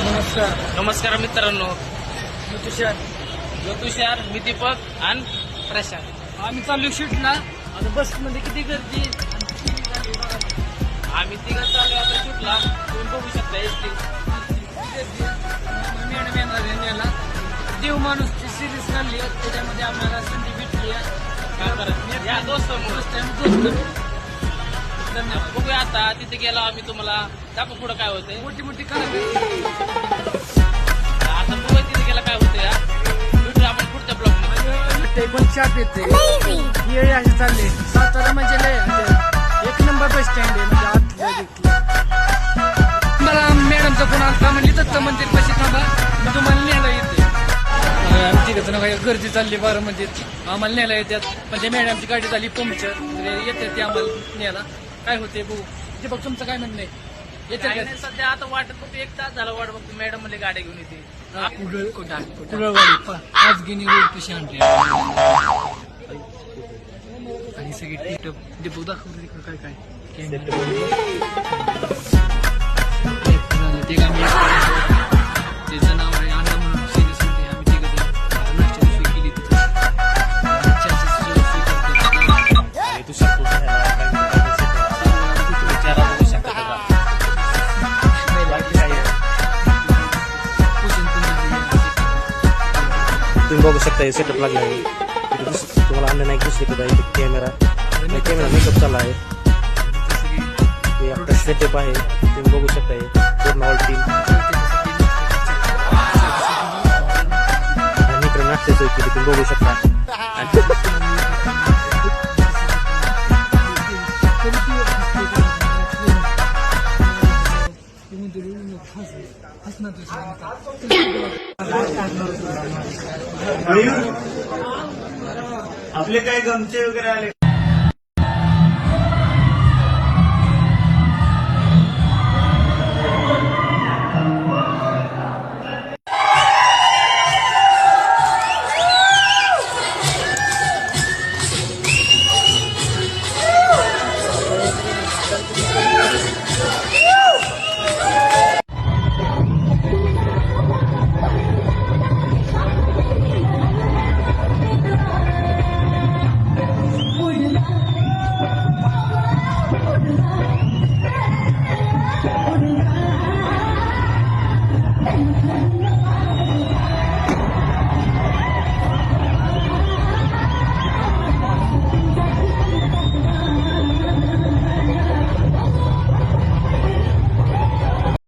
नमस्कार मित्रांनो, तुषार, मी दीपक आणि प्रशांत. आम्ही चाललो शूटला. आता बस मध्ये किती गर्दी आम्ही तिघं चालू आता शूटला. तुम्ही बघू शकता एसटी. मॅडम येणार याला देव माणूसची सिरीज काढली आहे. त्याच्यामध्ये आम्हाला संधी भेटली आहे. काय करायचं या धन्यवाद. बघूया आता तिथे गेलो आम्ही, तुम्हाला दाखव पुढं काय होतंय. मोठी मोठी कलाकार आता बघूया तिथे गेला काय होतं या. भेटूया आपण पुढच्या ब्लॉग मध्ये. ते पण चाप येते हे असे चालले. सातारा म्हणजे लय एक नंबर बस स्टँड आहे. म्हणजे आत मला मॅडमचा फोन आला म्हणजे दत्त मंदिर पाशी थांबा, मी तुम्हाला न्यायला येते. ठीक आहे ना, गर्दी चालली बारामतीत. आम्हाला न्यायला येतात, पण त्या मॅडमची गाडी झाली पंक्चर. येतात ते आम्हाला न्यायला. काय होते बघू. ते बघ तुमचं काय म्हणणं आहे. येते काही नाही, सध्या आता वाटत बघतो 1 तास झाला वाट बघतो. मॅडम म्हणले गाड्या घेऊन येते. आज गिनी रोड कशी आणली आणि सगळी टिटप डिपो दाखवलं तिकडं काय काय ते काय त्याचं नाव आहे अण्णा म्हणून सिरियस मध्ये. आम्ही तिघं जण नाश्त्याची सोय केली तिथे. तुम्ही बघू शकता सेटअप लागला आहे. तुम्हाला आणलं नाही दुसरीकडे कॅमेरा मेकअप चालला आहे. हे आपला सेटअप आहे. तुम्ही बघू शकता पूर्ण ऑल टीम आणि इकडे नाश्ता सोय केली तुम्ही बघू शकता. आपले काय गमचे वगैरे आले